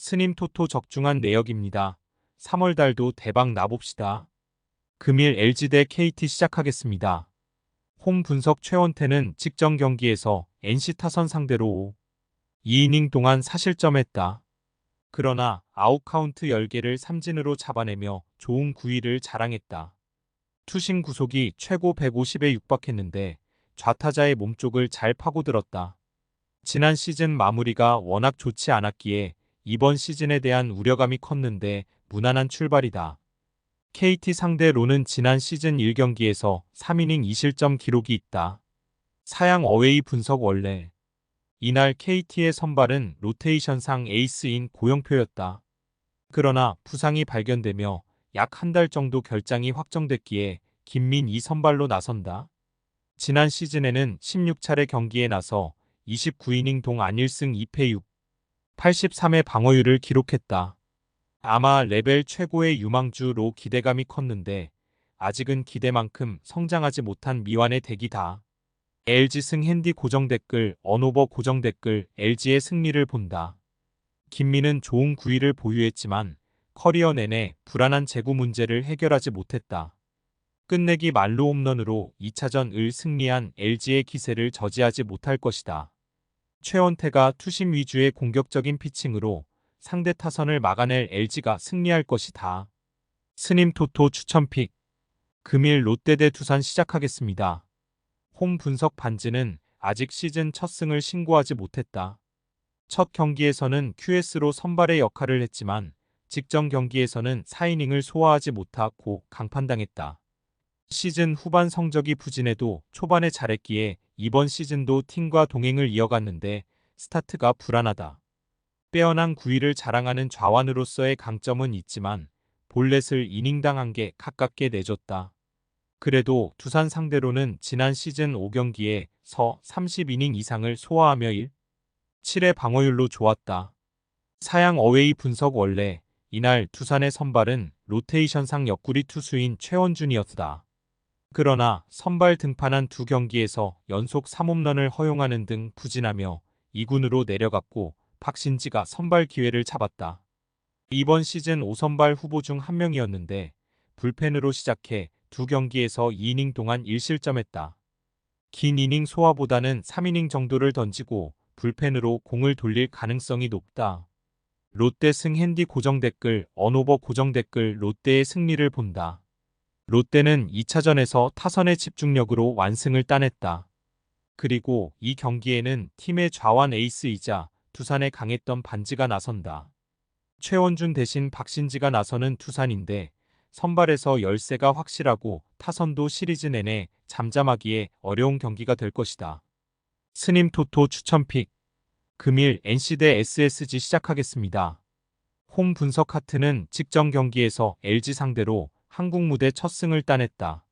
스님 토토 적중한 내역입니다. 3월 달도 대박 나봅시다. 금일 LG 대 KT 시작하겠습니다. 홈 분석 최원태는 직전 경기에서 NC 타선 상대로 2이닝 동안 사실점했다. 그러나 아웃 카운트 10개를 삼진으로 잡아내며 좋은 구위를 자랑했다. 투심 구속이 최고 150에 육박했는데 좌타자의 몸쪽을 잘 파고들었다. 지난 시즌 마무리가 워낙 좋지 않았기에 이번 시즌에 대한 우려감이 컸는데 무난한 출발이다. KT 상대로는 지난 시즌 1경기에서 3이닝 2실점 기록이 있다. 사양 어웨이 분석 원래 이날 KT의 선발은 로테이션상 에이스인 고영표였다. 그러나 부상이 발견되며 약 한 달 정도 결장이 확정됐기에 김민희 선발로 나선다. 지난 시즌에는 16차례 경기에 나서 29이닝 동안 1승 2패 6, 83의 방어율을 기록했다. 아마 레벨 최고의 유망주로 기대감이 컸는데 아직은 기대만큼 성장하지 못한 미완의 대기다. LG 승 핸디 고정 댓글 언오버 고정 댓글 LG의 승리를 본다. 김민은 좋은 구위를 보유했지만 커리어 내내 불안한 제구 문제를 해결하지 못했다. 끝내기 만루 홈런으로 2차전을 승리한 LG의 기세를 저지하지 못할 것이다. 최원태가 투심 위주의 공격적인 피칭으로 상대 타선을 막아낼 LG가 승리할 것이다. 스님 토토 추천픽 금일 롯데 대 두산 시작하겠습니다. 홈 분석 반지는 아직 시즌 첫 승을 신고하지 못했다. 첫 경기에서는 QS로 선발의 역할을 했지만 직전 경기에서는 4이닝을 소화하지 못하고 강판당했다. 시즌 후반 성적이 부진해도 초반에 잘했기에 이번 시즌도 팀과 동행을 이어갔는데 스타트가 불안하다. 빼어난 구위를 자랑하는 좌완으로서의 강점은 있지만 볼넷을 이닝당 1개 가깝게 내줬다. 그래도 두산 상대로는 지난 시즌 5경기에 서 30이닝 이상을 소화하며 1, 7의 방어율로 좋았다. 사양 어웨이 분석 원래 이날 두산의 선발은 로테이션상 옆구리 투수인 최원준이었다. 그러나 선발 등판한 두 경기에서 연속 3홈런을 허용하는 등 부진하며 2군으로 내려갔고 박신지가 선발 기회를 잡았다. 이번 시즌 5선발 후보 중 한 명이었는데 불펜으로 시작해 두 경기에서 2이닝 동안 1실점했다. 긴 이닝 소화보다는 3이닝 정도를 던지고 불펜으로 공을 돌릴 가능성이 높다. 롯데 승 핸디 고정 댓글 언오버 고정 댓글 롯데의 승리를 본다. 롯데는 2차전에서 타선의 집중력으로 완승을 따냈다. 그리고 이 경기에는 팀의 좌완 에이스이자 두산에 강했던 반지가 나선다. 최원준 대신 박신지가 나서는 두산인데 선발에서 열세가 확실하고 타선도 시리즈 내내 잠잠하기에 어려운 경기가 될 것이다. 스님 토토 추천픽 금일 NC 대 SSG 시작하겠습니다. 홈 분석 하트는 직전 경기에서 LG 상대로 한국 무대 첫 승을 따냈다.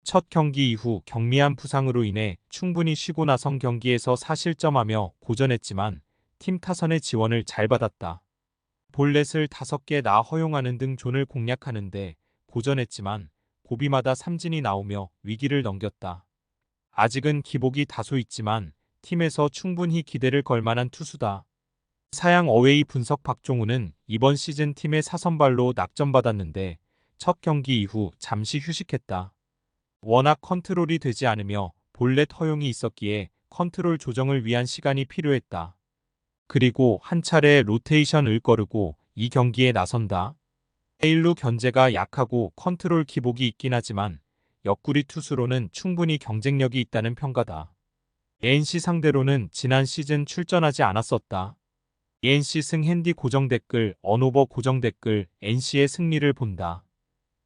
첫 경기 이후 경미한 부상으로 인해 충분히 쉬고 나선 경기에서 4실점하며 고전했지만 팀 타선의 지원을 잘 받았다. 볼넷을 5개 나 허용하는 등 존을 공략하는데 고전했지만 고비마다 삼진이 나오며 위기를 넘겼다. 아직은 기복이 다소 있지만 팀에서 충분히 기대를 걸 만한 투수다. 사양 어웨이 분석 박종우는 이번 시즌 팀의 사선발로 낙점받았는데 첫 경기 이후 잠시 휴식했다. 워낙 컨트롤이 되지 않으며 볼넷 허용이 있었기에 컨트롤 조정을 위한 시간이 필요했다. 그리고 한 차례 로테이션을 거르고 이 경기에 나선다. 1루 견제가 약하고 컨트롤 기복이 있긴 하지만 옆구리 투수로는 충분히 경쟁력이 있다는 평가다. NC 상대로는 지난 시즌 출전하지 않았었다. NC 승 핸디 고정 댓글 언오버 고정 댓글 NC의 승리를 본다.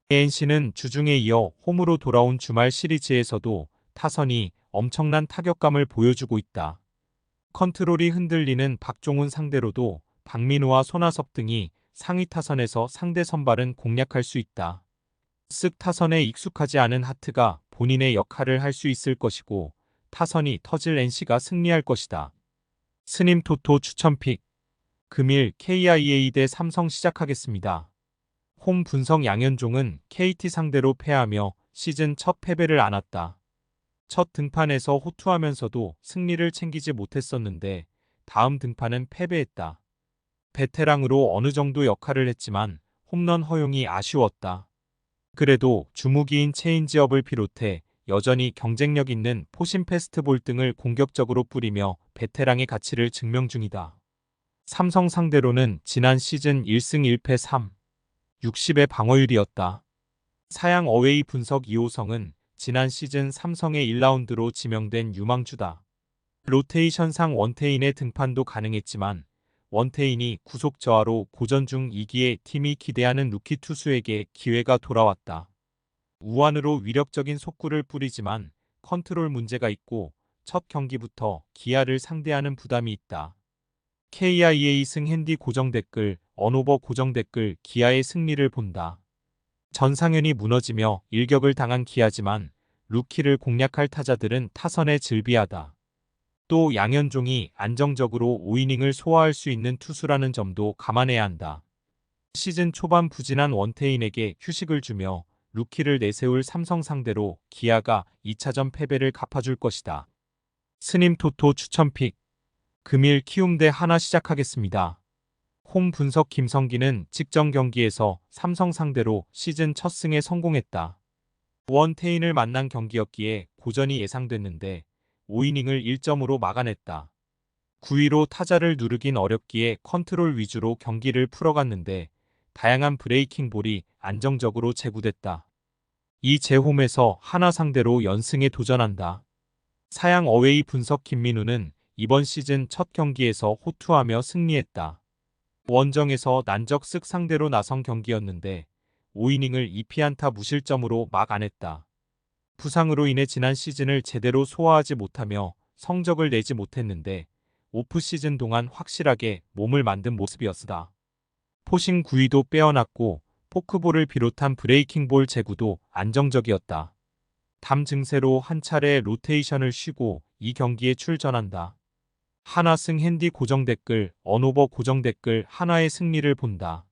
NC는 주중에 이어 홈으로 돌아온 주말 시리즈에서도 타선이 엄청난 타격감을 보여주고 있다. 컨트롤이 흔들리는 박종훈 상대로도 박민우와 손아섭 등이 상위 타선에서 상대 선발은 공략할 수 있다. 쓱 타선에 익숙하지 않은 하트가 본인의 역할을 할 수 있을 것이고 타선이 터질 NC가 승리할 것이다. 스님 토토 추천픽 금일 KIA 대 삼성 시작하겠습니다. 홈 분석 양현종은 KT 상대로 패하며 시즌 첫 패배를 안았다. 첫 등판에서 호투하면서도 승리를 챙기지 못했었는데 다음 등판은 패배했다. 베테랑으로 어느 정도 역할을 했지만 홈런 허용이 아쉬웠다. 그래도 주무기인 체인지업을 비롯해 여전히 경쟁력 있는 포심 패스트볼 등을 공격적으로 뿌리며 베테랑의 가치를 증명 중이다. 삼성 상대로는 지난 시즌 1승 1패 3, 60의 방어율이었다. 사양 어웨이 분석 이호성은 지난 시즌 삼성의 1라운드로 지명된 유망주다. 로테이션상 원태인의 등판도 가능했지만 원태인이 구속 저하로 고전 중 2기에 팀이 기대하는 루키 투수에게 기회가 돌아왔다. 우완으로 위력적인 속구를 뿌리지만 컨트롤 문제가 있고 첫 경기부터 기아를 상대하는 부담이 있다. KIA 승 핸디 고정 댓글, 언오버 고정 댓글 기아의 승리를 본다. 전상현이 무너지며 일격을 당한 기아지만 루키를 공략할 타자들은 타선에 즐비하다. 또 양현종이 안정적으로 5이닝을 소화할 수 있는 투수라는 점도 감안해야 한다. 시즌 초반 부진한 원태인에게 휴식을 주며 루키를 내세울 삼성 상대로 기아가 2차전 패배를 갚아줄 것이다. 스님 토토 추천픽. 금일 키움 대 하나 시작하겠습니다. 홈 분석 김성기는 직전 경기에서 삼성 상대로 시즌 첫 승에 성공했다. 원태인을 만난 경기였기에 고전이 예상됐는데 5이닝을 1점으로 막아냈다. 9위로 타자를 누르긴 어렵기에 컨트롤 위주로 경기를 풀어갔는데 다양한 브레이킹 볼이 안정적으로 제구됐다. 이 재홈에서 하나 상대로 연승에 도전한다. 사양 어웨이 분석 김민우는 이번 시즌 첫 경기에서 호투하며 승리했다. 원정에서 난적쓱 상대로 나선 경기였는데 5이닝을 2피안타 무실점으로 막아냈다. 부상으로 인해 지난 시즌을 제대로 소화하지 못하며 성적을 내지 못했는데 오프 시즌 동안 확실하게 몸을 만든 모습이었다. 포싱 구위도 빼어났고 포크볼을 비롯한 브레이킹볼 제구도 안정적이었다. 담 증세로 한 차례 로테이션을 쉬고 이 경기에 출전한다. 하나 승 핸디 고정 댓글, 언오버 고정 댓글 하나의 승리를 본다.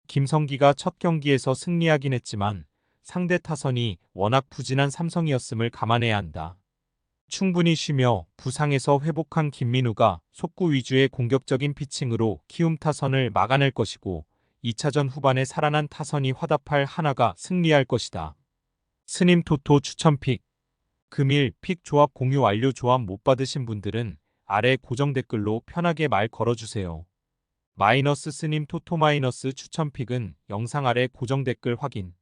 김성기가 첫 경기에서 승리하긴 했지만 상대 타선이 워낙 부진한 삼성이었음을 감안해야 한다. 충분히 쉬며 부상에서 회복한 김민우가 속구 위주의 공격적인 피칭으로 키움 타선을 막아낼 것이고 2차전 후반에 살아난 타선이 화답할 하나가 승리할 것이다. 스님 토토 추천픽. 금일 픽 조합 공유 완료. 조합 못 받으신 분들은 아래 고정 댓글로 편하게 말 걸어주세요. 마이너스 스님 토토 마이너스 추천픽은 영상 아래 고정 댓글 확인.